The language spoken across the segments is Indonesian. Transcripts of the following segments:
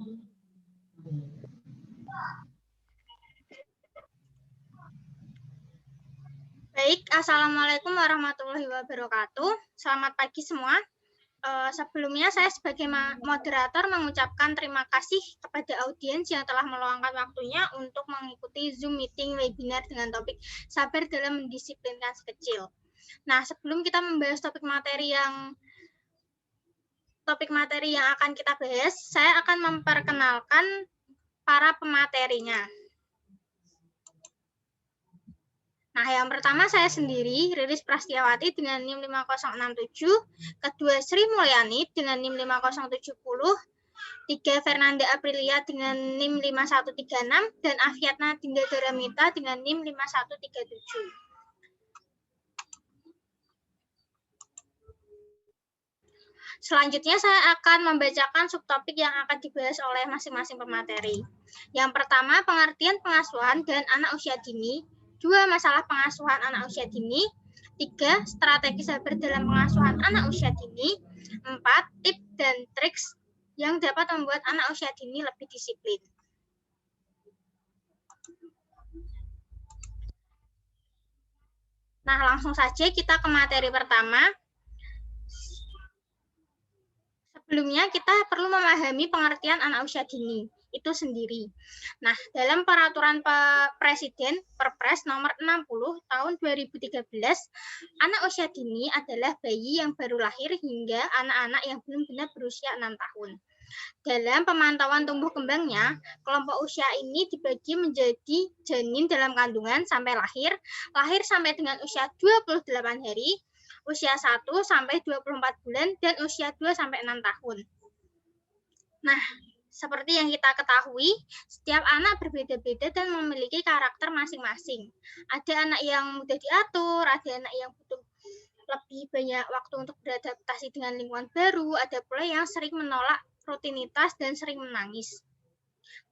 Baik, Assalamualaikum warahmatullahi wabarakatuh. Selamat pagi semua. Sebelumnya saya sebagai moderator mengucapkan terima kasih kepada audiens yang telah meluangkan waktunya untuk mengikuti Zoom meeting webinar dengan topik sabar dalam mendisiplinkan si kecil. Nah, sebelum kita membahas topik materi yang akan kita bahas, saya akan memperkenalkan para pematerinya. Nah, yang pertama saya sendiri, Riris Prastiawati dengan NIM 5067, kedua Sri Mulyani dengan NIM 5070, tiga Fernanda Aprilia dengan NIM 5136, dan Afiatna Dinda Daramita dengan NIM 5137. Selanjutnya saya akan membacakan subtopik yang akan dibahas oleh masing-masing pemateri. Yang pertama, pengertian pengasuhan dan anak usia dini. 2, masalah pengasuhan anak usia dini. 3, strategi sabar dalam pengasuhan anak usia dini. 4, tips dan triks yang dapat membuat anak usia dini lebih disiplin. Nah, langsung saja kita ke materi pertama. Sebelumnya kita perlu memahami pengertian anak usia dini itu sendiri. Nah, dalam peraturan Presiden Perpres nomor 60 tahun 2013, anak usia dini adalah bayi yang baru lahir hingga anak-anak yang belum benar berusia 6 tahun. Dalam pemantauan tumbuh kembangnya, kelompok usia ini dibagi menjadi janin dalam kandungan sampai lahir sampai dengan usia 28 hari, usia 1 sampai 24 bulan, dan usia 2 sampai 6 tahun. Nah, seperti yang kita ketahui, setiap anak berbeda-beda dan memiliki karakter masing-masing. Ada anak yang mudah diatur, ada anak yang butuh lebih banyak waktu untuk beradaptasi dengan lingkungan baru, ada pula yang sering menolak rutinitas dan sering menangis.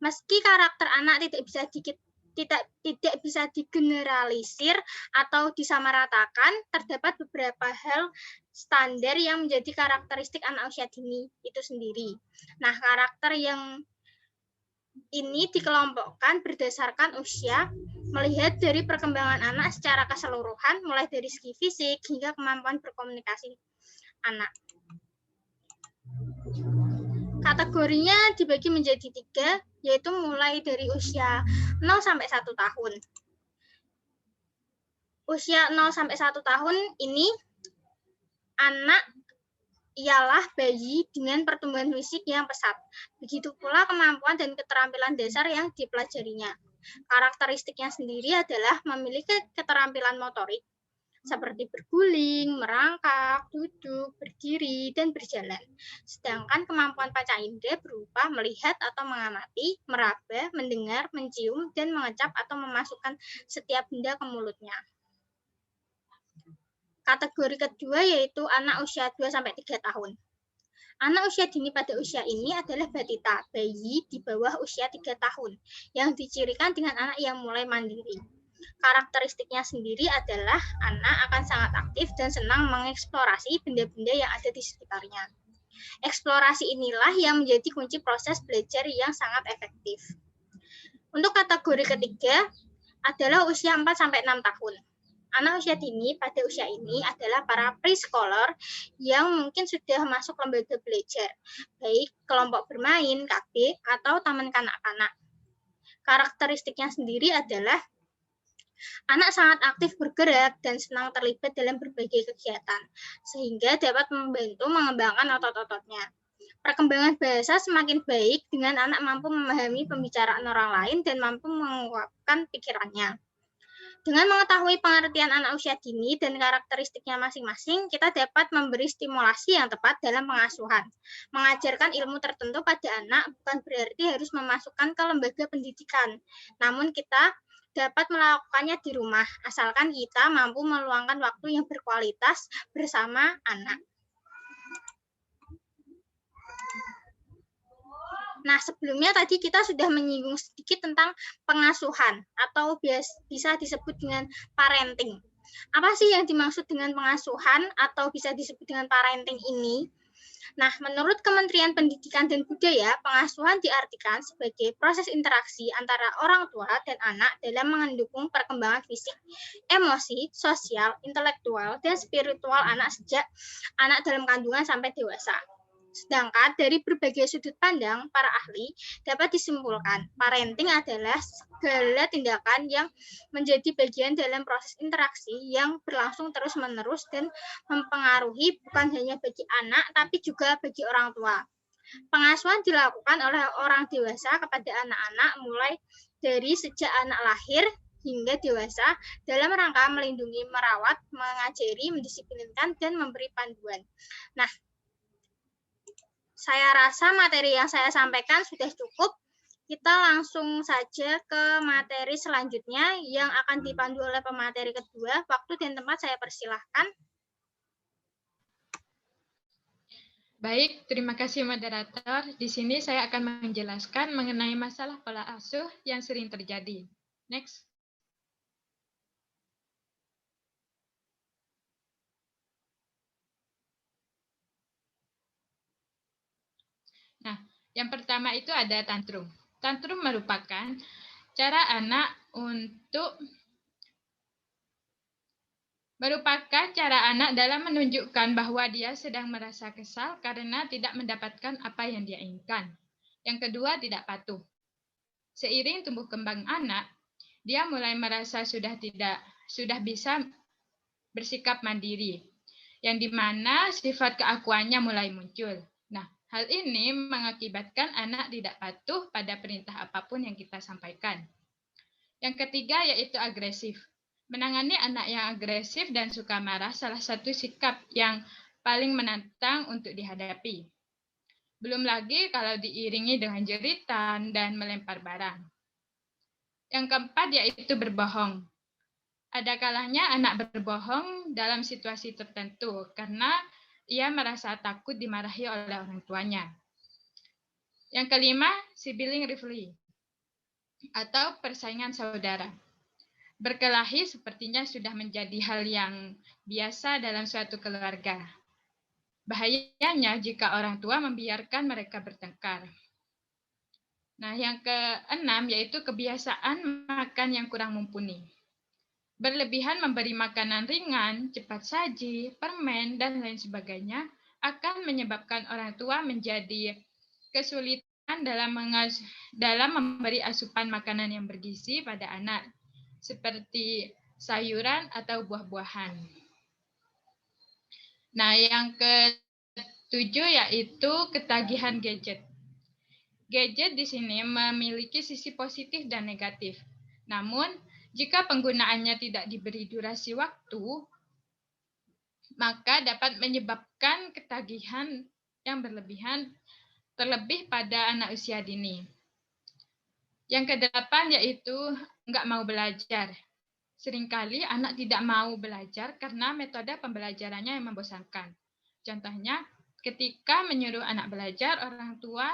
Meski karakter anak tidak bisa digeneralisir atau disamaratakan, terdapat beberapa hal standar yang menjadi karakteristik anak usia dini itu sendiri. Nah, karakter yang ini dikelompokkan berdasarkan usia, melihat dari perkembangan anak secara keseluruhan, mulai dari segi fisik hingga kemampuan berkomunikasi anak. Kategorinya dibagi menjadi 3, yaitu mulai dari usia 0 sampai 1 tahun. Usia 0 sampai 1 tahun ini anak ialah bayi dengan pertumbuhan fisik yang pesat. Begitu pula kemampuan dan keterampilan dasar yang dipelajarinya. Karakteristiknya sendiri adalah memiliki keterampilan motorik seperti berguling, merangkak, duduk, berdiri, dan berjalan. Sedangkan kemampuan panca indera berupa melihat atau mengamati, meraba, mendengar, mencium, dan mengecap atau memasukkan setiap benda ke mulutnya. Kategori kedua yaitu anak usia 2-3 tahun. Anak usia dini pada usia ini adalah batita, bayi di bawah usia 3 tahun, yang dicirikan dengan anak yang mulai mandiri. Karakteristiknya sendiri adalah anak akan sangat aktif dan senang mengeksplorasi benda-benda yang ada di sekitarnya. Eksplorasi inilah yang menjadi kunci proses belajar yang sangat efektif. Untuk kategori ketiga adalah usia 4-6 tahun. Anak usia dini pada usia ini adalah para pre-scholar yang mungkin sudah masuk lembaga belajar, baik kelompok bermain, KB, atau taman kanak-kanak. Karakteristiknya sendiri adalah anak sangat aktif bergerak dan senang terlibat dalam berbagai kegiatan, sehingga dapat membantu mengembangkan otot-ototnya. Perkembangan bahasa semakin baik dengan anak mampu memahami pembicaraan orang lain dan mampu mengungkapkan pikirannya. Dengan mengetahui pengertian anak usia dini dan karakteristiknya masing-masing, kita dapat memberi stimulasi yang tepat dalam pengasuhan. Mengajarkan ilmu tertentu pada anak bukan berarti harus memasukkan ke lembaga pendidikan, namun kita dapat melakukannya di rumah, asalkan kita mampu meluangkan waktu yang berkualitas bersama anak. Nah, sebelumnya tadi kita sudah menyinggung sedikit tentang pengasuhan atau bisa disebut dengan parenting. Apa sih yang dimaksud dengan pengasuhan atau bisa disebut dengan parenting ini? Nah, menurut Kementerian Pendidikan dan Budaya, pengasuhan diartikan sebagai proses interaksi antara orang tua dan anak dalam mendukung perkembangan fisik, emosi, sosial, intelektual, dan spiritual anak sejak anak dalam kandungan sampai dewasa. Sedangkan dari berbagai sudut pandang para ahli dapat disimpulkan, parenting adalah segala tindakan yang menjadi bagian dalam proses interaksi yang berlangsung terus-menerus dan mempengaruhi bukan hanya bagi anak tapi juga bagi orang tua. Pengasuhan dilakukan oleh orang dewasa kepada anak-anak mulai dari sejak anak lahir hingga dewasa dalam rangka melindungi, merawat, mengajari, mendisiplinkan, dan memberi panduan. Nah, saya rasa materi yang saya sampaikan sudah cukup. Kita langsung saja ke materi selanjutnya yang akan dipandu oleh pemateri kedua. Waktu dan tempat saya persilahkan. Baik, terima kasih moderator. Di sini saya akan menjelaskan mengenai masalah pola asuh yang sering terjadi. Next. Nah, yang pertama itu ada tantrum. Tantrum merupakan cara anak dalam menunjukkan bahwa dia sedang merasa kesal karena tidak mendapatkan apa yang dia inginkan. Yang kedua, tidak patuh. Seiring tumbuh kembang anak, dia mulai merasa sudah bisa bersikap mandiri, yang dimana sifat keakuannya mulai muncul. Nah, hal ini mengakibatkan anak tidak patuh pada perintah apapun yang kita sampaikan. Yang ketiga yaitu agresif. Menangani anak yang agresif dan suka marah salah satu sikap yang paling menantang untuk dihadapi. Belum lagi kalau diiringi dengan jeritan dan melempar barang. Yang keempat yaitu berbohong. Ada kalanya anak berbohong dalam situasi tertentu karena ia merasa takut dimarahi oleh orang tuanya. Yang kelima, sibling rivalry atau persaingan saudara. Berkelahi sepertinya sudah menjadi hal yang biasa dalam suatu keluarga. Bahayanya jika orang tua membiarkan mereka bertengkar. Nah, yang keenam yaitu kebiasaan makan yang kurang mumpuni. Berlebihan memberi makanan ringan, cepat saji, permen, dan lain sebagainya akan menyebabkan orang tua menjadi kesulitan dalam memberi asupan makanan yang bergizi pada anak, seperti sayuran atau buah-buahan. Nah, yang ketujuh yaitu ketagihan gadget. Gadget di sini memiliki sisi positif dan negatif. Namun, jika penggunaannya tidak diberi durasi waktu, maka dapat menyebabkan ketagihan yang berlebihan, terlebih pada anak usia dini. Yang kedelapan yaitu nggak mau belajar. Seringkali anak tidak mau belajar karena metode pembelajarannya yang membosankan. Contohnya, ketika menyuruh anak belajar, orang tua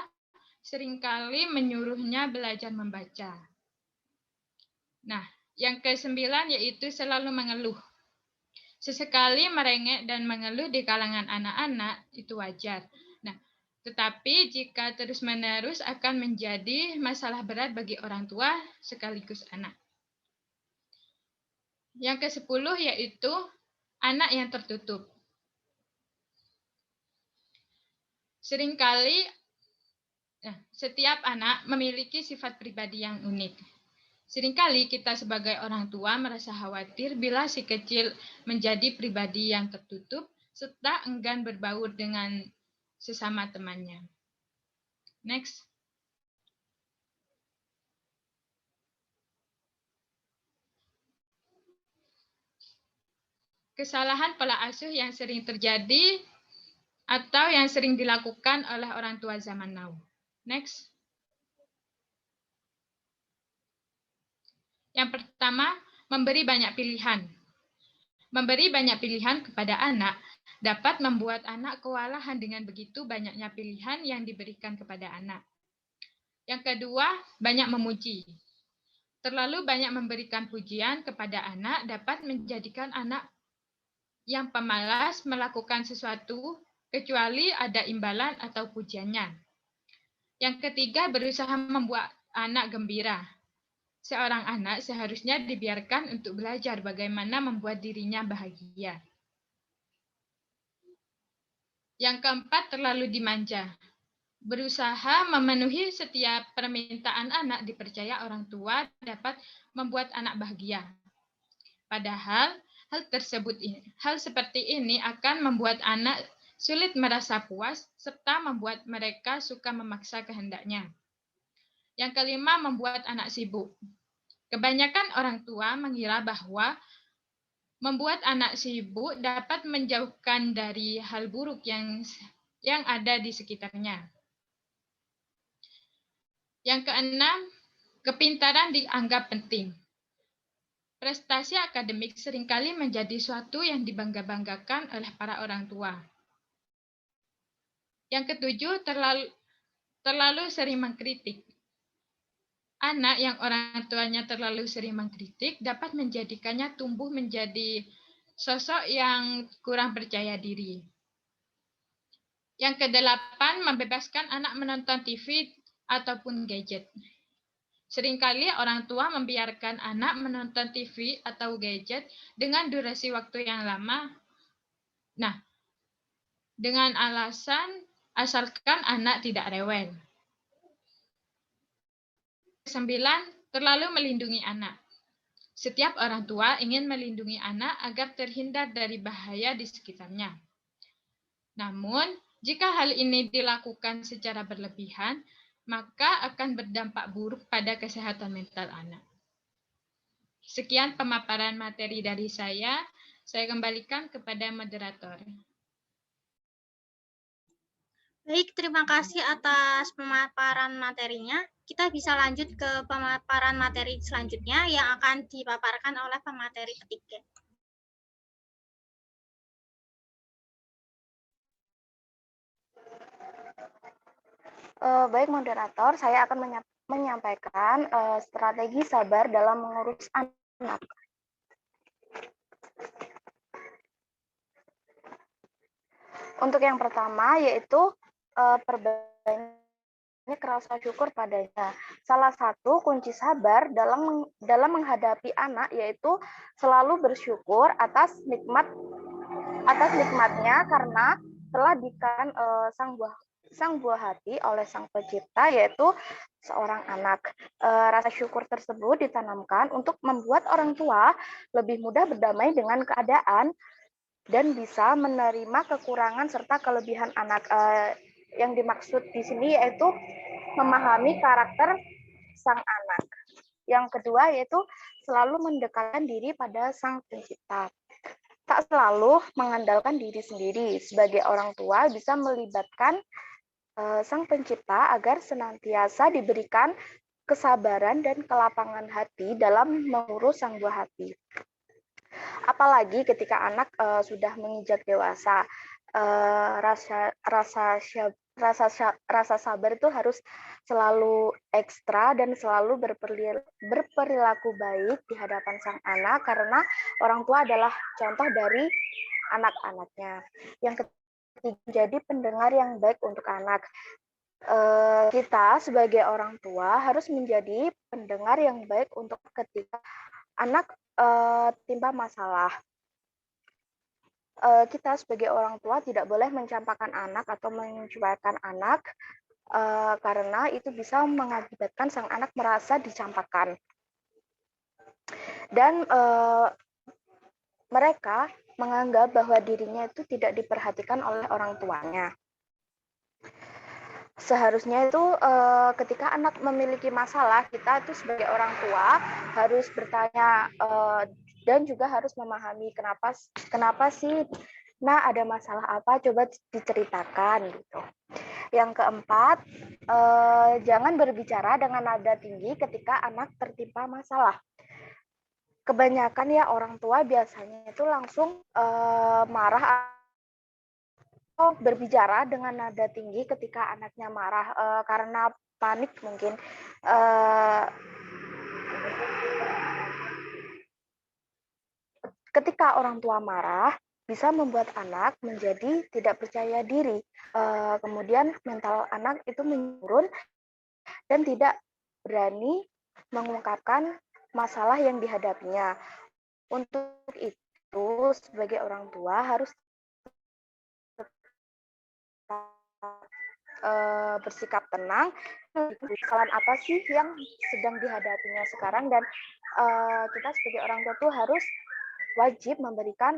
seringkali menyuruhnya belajar membaca. Nah, yang kesembilan yaitu selalu mengeluh. Sesekali merengek dan mengeluh di kalangan anak-anak itu wajar. Nah, tetapi jika terus-menerus akan menjadi masalah berat bagi orang tua sekaligus anak. Yang ke-10 yaitu anak yang tertutup. Seringkali setiap anak memiliki sifat pribadi yang unik. Seringkali kita sebagai orang tua merasa khawatir bila si kecil menjadi pribadi yang tertutup serta enggan berbaur dengan sesama temannya. Next. Kesalahan pola asuh yang sering terjadi atau yang sering dilakukan oleh orang tua zaman now. Next. Yang pertama, memberi banyak pilihan. Memberi banyak pilihan kepada anak dapat membuat anak kewalahan dengan begitu banyaknya pilihan yang diberikan kepada anak. Yang kedua, banyak memuji. Terlalu banyak memberikan pujian kepada anak dapat menjadikan anak yang pemalas melakukan sesuatu kecuali ada imbalan atau pujiannya. Yang ketiga, berusaha membuat anak gembira. Seorang anak seharusnya dibiarkan untuk belajar bagaimana membuat dirinya bahagia. Yang keempat, terlalu dimanja. Berusaha memenuhi setiap permintaan anak dipercaya orang tua dapat membuat anak bahagia. Padahal hal seperti ini akan membuat anak sulit merasa puas serta membuat mereka suka memaksa kehendaknya. Yang kelima, membuat anak sibuk. Kebanyakan orang tua mengira bahwa membuat anak sibuk dapat menjauhkan dari hal buruk yang ada di sekitarnya. Yang keenam, kepintaran dianggap penting. Prestasi akademik seringkali menjadi suatu yang dibangga-banggakan oleh para orang tua. Yang ketujuh, terlalu sering mengkritik. Anak yang orang tuanya terlalu sering mengkritik dapat menjadikannya tumbuh menjadi sosok yang kurang percaya diri. Yang kedelapan, membebaskan anak menonton TV ataupun gadget. Seringkali orang tua membiarkan anak menonton TV atau gadget dengan durasi waktu yang lama. Nah, dengan alasan asalkan anak tidak rewel. 9. Terlalu melindungi anak. Setiap orang tua ingin melindungi anak agar terhindar dari bahaya di sekitarnya. Namun, jika hal ini dilakukan secara berlebihan, maka akan berdampak buruk pada kesehatan mental anak. Sekian pemaparan materi dari saya kembalikan kepada moderator. Baik, terima kasih atas pemaparan materinya. Kita bisa lanjut ke pemaparan materi selanjutnya yang akan dipaparkan oleh pemateri ketiga. Baik moderator, saya akan menyampaikan strategi sabar dalam mengurus anak. Untuk yang pertama yaitu perbanyak rasa syukur padanya. Salah satu kunci sabar dalam menghadapi anak yaitu selalu bersyukur atas nikmatnya karena telah diberikan sang buah hati oleh Sang Pencipta, yaitu seorang anak. Rasa syukur tersebut ditanamkan untuk membuat orang tua lebih mudah berdamai dengan keadaan dan bisa menerima kekurangan serta kelebihan anak. Yang dimaksud di sini yaitu memahami karakter sang anak. Yang kedua yaitu selalu mendekatkan diri pada Sang Pencipta. Tak selalu mengandalkan diri sendiri. Sebagai orang tua bisa melibatkan Sang Pencipta agar senantiasa diberikan kesabaran dan kelapangan hati dalam mengurus sang buah hati. Apalagi ketika anak sudah menginjak dewasa, rasa sabar itu harus selalu ekstra dan selalu berperilaku baik di hadapan sang anak karena orang tua adalah contoh dari anak-anaknya. Yang jadi pendengar yang baik untuk anak. Kita sebagai orang tua harus menjadi pendengar yang baik untuk ketika anak timpa masalah. Kita sebagai orang tua tidak boleh mencampakkan anak atau mencuekan anak karena itu bisa mengakibatkan sang anak merasa dicampakkan. Dan mereka menganggap bahwa dirinya itu tidak diperhatikan oleh orang tuanya. Seharusnya itu ketika anak memiliki masalah, kita itu sebagai orang tua harus bertanya dan juga harus memahami kenapa sih ada masalah apa, coba diceritakan gitu. Yang keempat, jangan berbicara dengan nada tinggi ketika anak tertimpa masalah. Kebanyakan ya orang tua biasanya itu langsung marah atau berbicara dengan nada tinggi ketika anaknya marah karena panik mungkin. Ketika orang tua marah, bisa membuat anak menjadi tidak percaya diri. Kemudian mental anak itu menurun dan tidak berani mengungkapkan masalah yang dihadapinya. Untuk itu, sebagai orang tua harus bersikap tenang. Kesalahan apa sih yang sedang dihadapinya sekarang, dan kita sebagai orang tua tuh harus wajib memberikan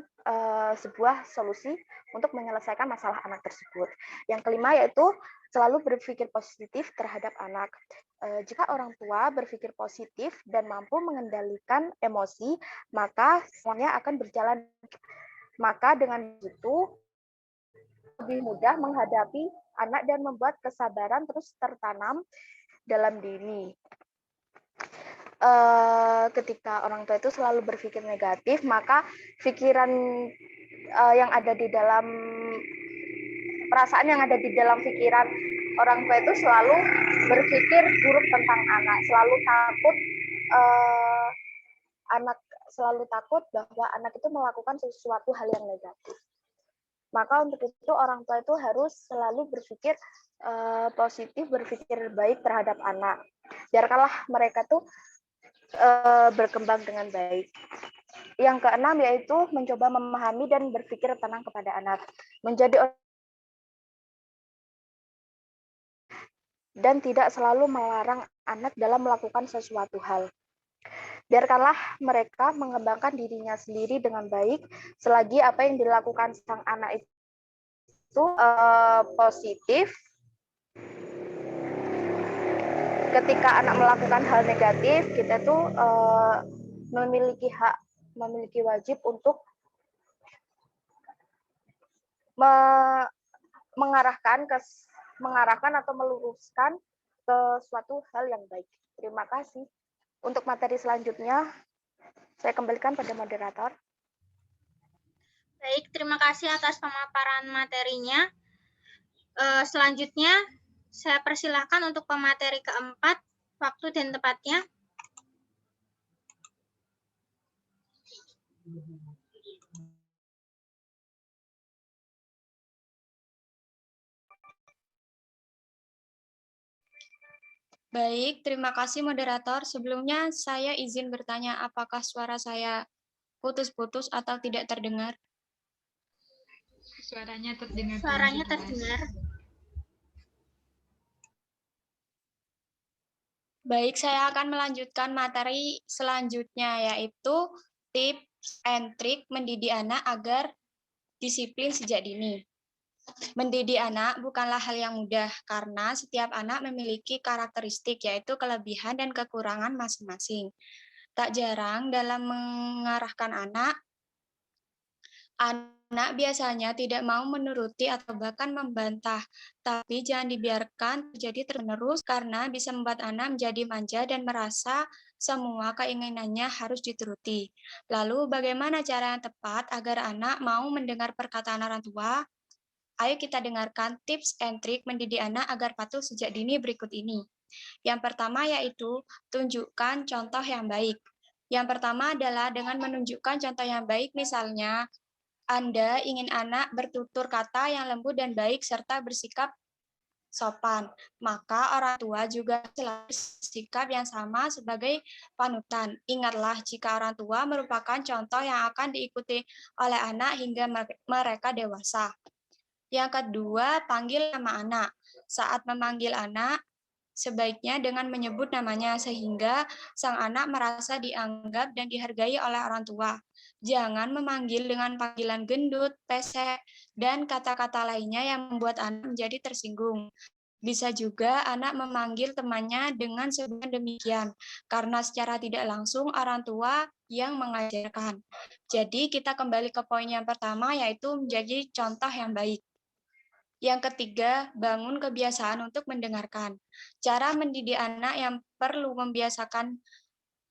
sebuah solusi untuk menyelesaikan masalah anak tersebut. Yang kelima yaitu selalu berpikir positif terhadap anak. Jika orang tua berpikir positif dan mampu mengendalikan emosi, maka semuanya akan berjalan. Maka dengan itu lebih mudah menghadapi anak dan membuat kesabaran terus tertanam dalam diri. Ketika orang tua itu selalu berpikir negatif, maka pikiran yang ada di dalam perasaan yang ada di dalam pikiran orang tua itu selalu berpikir buruk tentang anak, selalu takut bahwa anak itu melakukan sesuatu hal yang negatif. Maka untuk itu orang tua itu harus selalu berpikir positif, berpikir baik terhadap anak. Biarkanlah mereka tuh berkembang dengan baik. Yang keenam yaitu mencoba memahami dan berpikir tenang kepada anak. Dan tidak selalu melarang anak dalam melakukan sesuatu hal. Biarkanlah mereka mengembangkan dirinya sendiri dengan baik selagi apa yang dilakukan sang anak itu positif. Ketika anak melakukan hal negatif, kita tuh memiliki hak, memiliki wajib untuk mengarahkan atau meluruskan ke suatu hal yang baik. Terima kasih. Untuk materi selanjutnya, saya kembalikan pada moderator. Baik, terima kasih atas pemaparan materinya. Selanjutnya, saya persilahkan untuk pemateri keempat, waktu dan tempatnya. Baik, terima kasih moderator. Sebelumnya saya izin bertanya apakah suara saya putus-putus atau tidak terdengar? Suaranya terdengar. Suaranya terdengar. Baik, saya akan melanjutkan materi selanjutnya, yaitu tips and trik mendidik anak agar disiplin sejak dini. Mendidik anak bukanlah hal yang mudah karena setiap anak memiliki karakteristik, yaitu kelebihan dan kekurangan masing-masing. Tak jarang dalam mengarahkan anak biasanya tidak mau menuruti atau bahkan membantah, tapi jangan dibiarkan terjadi terus-menerus karena bisa membuat anak menjadi manja dan merasa semua keinginannya harus dituruti. Lalu bagaimana cara yang tepat agar anak mau mendengar perkataan orang tua? Ayo kita dengarkan tips and trik mendidik anak agar patuh sejak dini berikut ini. Yang pertama yaitu tunjukkan contoh yang baik. Yang pertama adalah dengan menunjukkan contoh yang baik, misalnya Anda ingin anak bertutur kata yang lembut dan baik serta bersikap sopan, maka orang tua juga selalu bersikap yang sama sebagai panutan. Ingatlah jika orang tua merupakan contoh yang akan diikuti oleh anak hingga mereka dewasa. Yang kedua, panggil nama anak. Saat memanggil anak, sebaiknya dengan menyebut namanya sehingga sang anak merasa dianggap dan dihargai oleh orang tua. Jangan memanggil dengan panggilan gendut, pesek, dan kata-kata lainnya yang membuat anak menjadi tersinggung. Bisa juga anak memanggil temannya dengan sebutan demikian, karena secara tidak langsung orang tua yang mengajarkan. Jadi kita kembali ke poin yang pertama, yaitu menjadi contoh yang baik. Yang ketiga, bangun kebiasaan untuk mendengarkan. Cara mendidik anak yang perlu membiasakan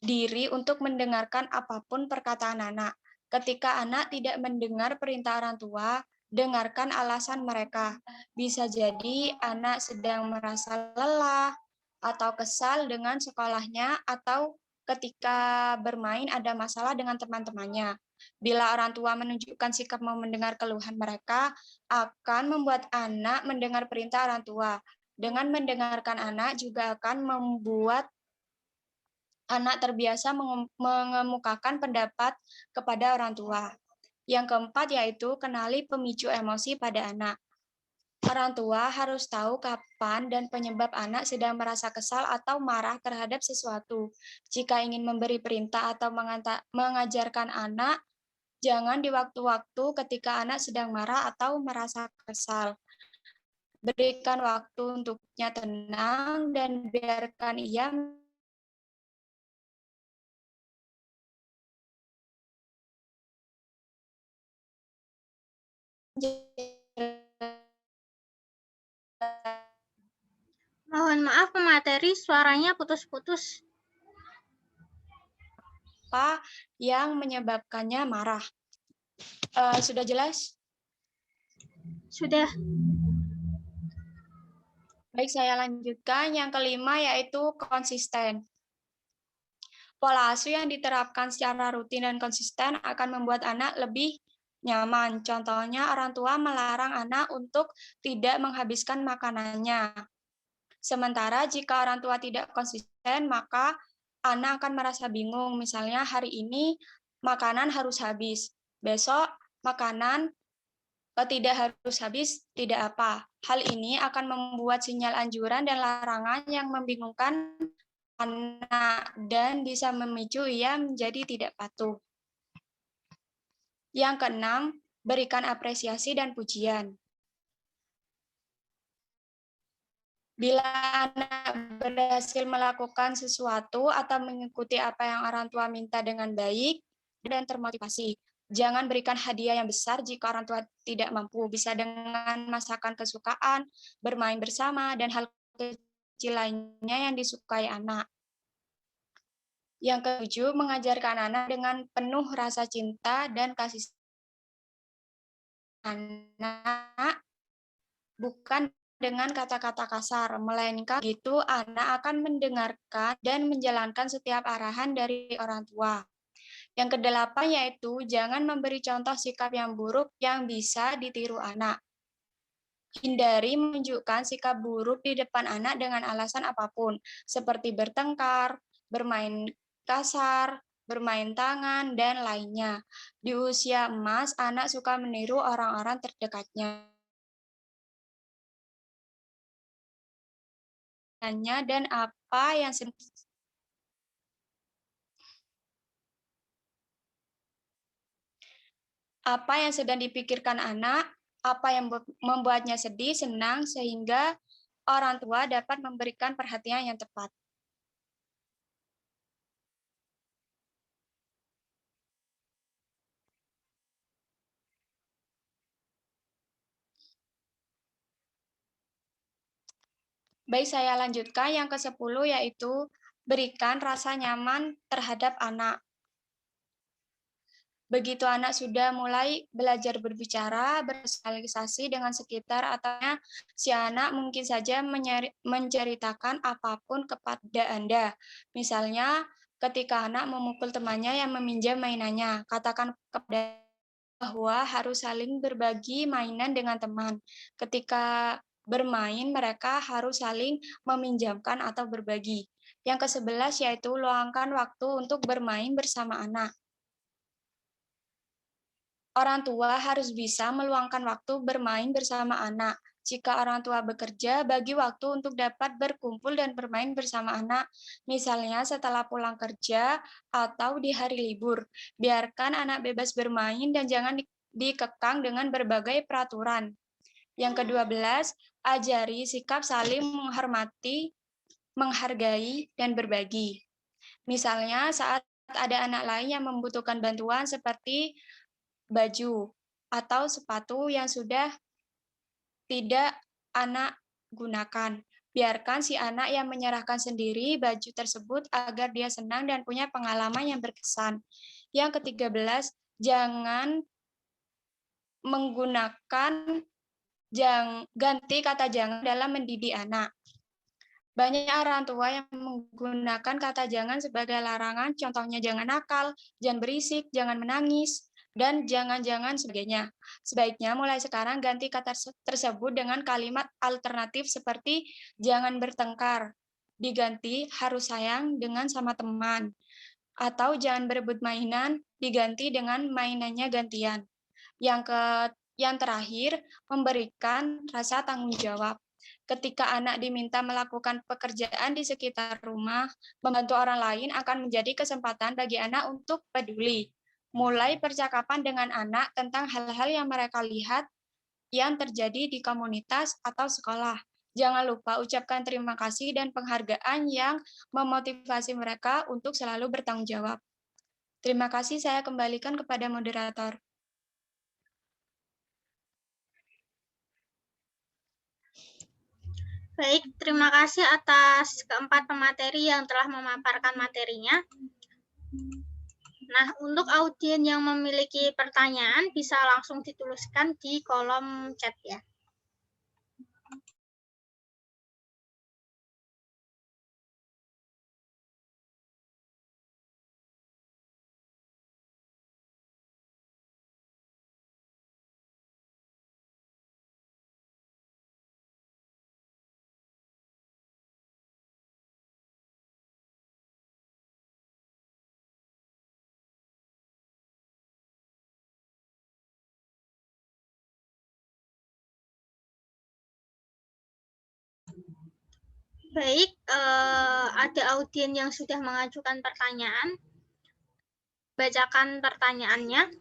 diri untuk mendengarkan apapun perkataan anak. Ketika anak tidak mendengar perintah orang tua, dengarkan alasan mereka. Bisa jadi anak sedang merasa lelah atau kesal dengan sekolahnya atau ketika bermain ada masalah dengan teman-temannya. Bila orang tua menunjukkan sikap mau mendengar keluhan mereka, akan membuat anak mendengar perintah orang tua. Dengan mendengarkan anak juga akan membuat anak terbiasa mengemukakan pendapat kepada orang tua. Yang keempat yaitu kenali pemicu emosi pada anak. Orang tua harus tahu kapan dan penyebab anak sedang merasa kesal atau marah terhadap sesuatu. Jika ingin memberi perintah atau mengajarkan anak, jangan di waktu-waktu ketika anak sedang marah atau merasa kesal. Berikan waktu untuknya tenang dan biarkan ia Mohon maaf pemateri, suaranya putus-putus. apa yang menyebabkannya marah. Sudah jelas? Sudah. Baik, saya lanjutkan. Yang kelima yaitu konsisten. Pola asuh yang diterapkan secara rutin dan konsisten akan membuat anak lebih nyaman. Contohnya, orang tua melarang anak untuk tidak menghabiskan makanannya. Sementara jika orang tua tidak konsisten, maka anak akan merasa bingung. Misalnya hari ini makanan harus habis, besok makanan tidak harus habis, tidak apa. Hal ini akan membuat sinyal anjuran dan larangan yang membingungkan anak dan bisa memicu ia menjadi tidak patuh. Yang keenam, berikan apresiasi dan pujian. Bila anak berhasil melakukan sesuatu atau mengikuti apa yang orang tua minta dengan baik dan termotivasi, jangan berikan hadiah yang besar jika orang tua tidak mampu. Bisa dengan masakan kesukaan, bermain bersama, dan hal kecil lainnya yang disukai anak. Yang ketujuh, mengajarkan anak dengan penuh rasa cinta dan kasih anak, bukan dengan kata-kata kasar, melainkan gitu anak akan mendengarkan dan menjalankan setiap arahan dari orang tua. Yang kedelapan yaitu jangan memberi contoh sikap yang buruk yang bisa ditiru anak. Hindari menunjukkan sikap buruk di depan anak dengan alasan apapun, seperti bertengkar, bermain kasar, bermain tangan, dan lainnya. Di usia emas, anak suka meniru orang-orang terdekatnya. Dan apa yang sedang dipikirkan anak, apa yang membuatnya sedih, senang, sehingga orang tua dapat memberikan perhatian yang tepat. Baik, saya lanjutkan yang ke-10 yaitu berikan rasa nyaman terhadap anak. Begitu anak sudah mulai belajar berbicara, bersosialisasi dengan sekitar, atau si anak mungkin saja menceritakan apapun kepada Anda. Misalnya, ketika anak memukul temannya yang meminjam mainannya, katakan kepada bahwa harus saling berbagi mainan dengan teman. Ketika bermain, mereka harus saling meminjamkan atau berbagi. Yang ke-11 yaitu luangkan waktu untuk bermain bersama anak. Orang tua harus bisa meluangkan waktu bermain bersama anak. Jika orang tua bekerja, bagi waktu untuk dapat berkumpul dan bermain bersama anak, misalnya setelah pulang kerja atau di hari libur. Biarkan anak bebas bermain dan jangan dikekang dengan berbagai peraturan. Yang ke-12, ajari sikap saling menghormati, menghargai, dan berbagi. Misalnya saat ada anak lain yang membutuhkan bantuan seperti baju atau sepatu yang sudah tidak anak gunakan. Biarkan si anak yang menyerahkan sendiri baju tersebut agar dia senang dan punya pengalaman yang berkesan. Yang ke-13, jangan menggunakan ganti kata jangan dalam mendidik anak. Banyak orang tua yang menggunakan kata jangan sebagai larangan, contohnya jangan nakal, jangan berisik, jangan menangis. dan jangan-jangan sebagainya. Sebaiknya mulai sekarang ganti kata tersebut dengan kalimat alternatif seperti jangan bertengkar, diganti harus sayang dengan sama teman, atau jangan berebut mainan, diganti dengan mainannya gantian. Yang terakhir, memberikan rasa tanggung jawab. Ketika anak diminta melakukan pekerjaan di sekitar rumah, membantu orang lain akan menjadi kesempatan bagi anak untuk peduli. Mulai percakapan dengan anak tentang hal-hal yang mereka lihat yang terjadi di komunitas atau sekolah. Jangan lupa ucapkan terima kasih dan penghargaan yang memotivasi mereka untuk selalu bertanggung jawab. Terima kasih, saya kembalikan kepada moderator. Baik, terima kasih atas keempat pemateri yang telah memaparkan materinya. Nah, untuk audien yang memiliki pertanyaan bisa langsung dituliskan di kolom chat ya. Baik, ada audien yang sudah mengajukan pertanyaan. Bacakan pertanyaannya.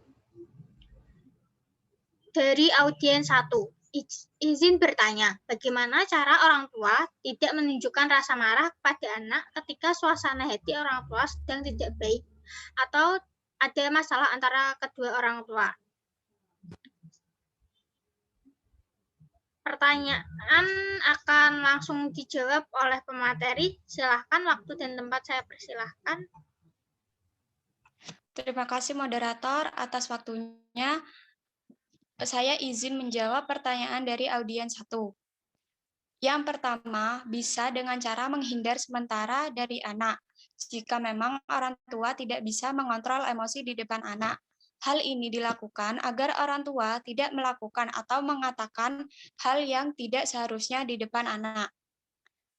Dari audien 1, izin bertanya, bagaimana cara orang tua tidak menunjukkan rasa marah kepada anak ketika suasana hati orang tua sedang tidak baik atau ada masalah antara kedua orang tua? Pertanyaan akan langsung dijawab oleh pemateri. Silahkan, waktu dan tempat saya persilahkan. Terima kasih moderator atas waktunya. Saya izin menjawab pertanyaan dari audien 1. Yang pertama, bisa dengan cara menghindar sementara dari anak, jika memang orang tua tidak bisa mengontrol emosi di depan anak. Hal ini dilakukan agar orang tua tidak melakukan atau mengatakan hal yang tidak seharusnya di depan anak.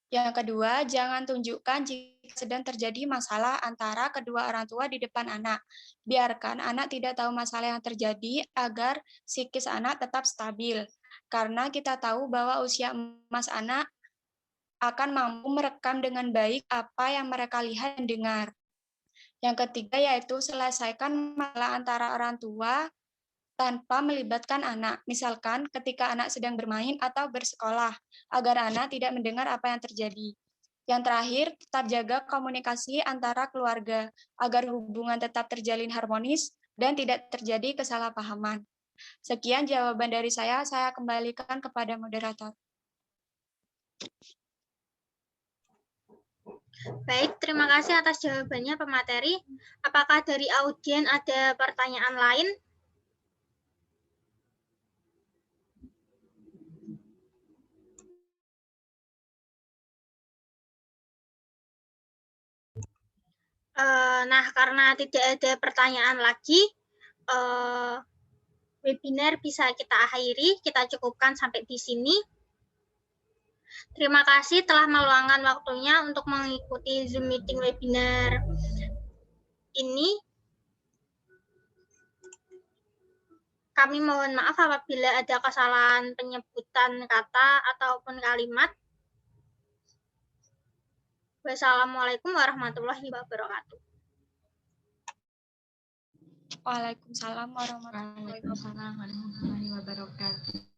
Yang kedua, jangan tunjukkan jika sedang terjadi masalah antara kedua orang tua di depan anak. Biarkan anak tidak tahu masalah yang terjadi agar psikis anak tetap stabil. Karena kita tahu bahwa usia emas anak akan mampu merekam dengan baik apa yang mereka lihat dan dengar. Yang ketiga yaitu selesaikan masalah antara orang tua tanpa melibatkan anak. Misalkan ketika anak sedang bermain atau bersekolah, agar anak tidak mendengar apa yang terjadi. Yang terakhir, tetap jaga komunikasi antara keluarga, agar hubungan tetap terjalin harmonis dan tidak terjadi kesalahpahaman. Sekian jawaban dari saya kembalikan kepada moderator. Baik, terima kasih atas jawabannya pemateri. Apakah dari audien ada pertanyaan lain? Nah, karena tidak ada pertanyaan lagi, webinar bisa kita akhiri. Kita cukupkan sampai di sini. Terima kasih telah meluangkan waktunya untuk mengikuti Zoom meeting webinar ini. Kami mohon maaf apabila ada kesalahan penyebutan kata ataupun kalimat. Wassalamualaikum warahmatullahi wabarakatuh. Waalaikumsalam warahmatullahi wabarakatuh.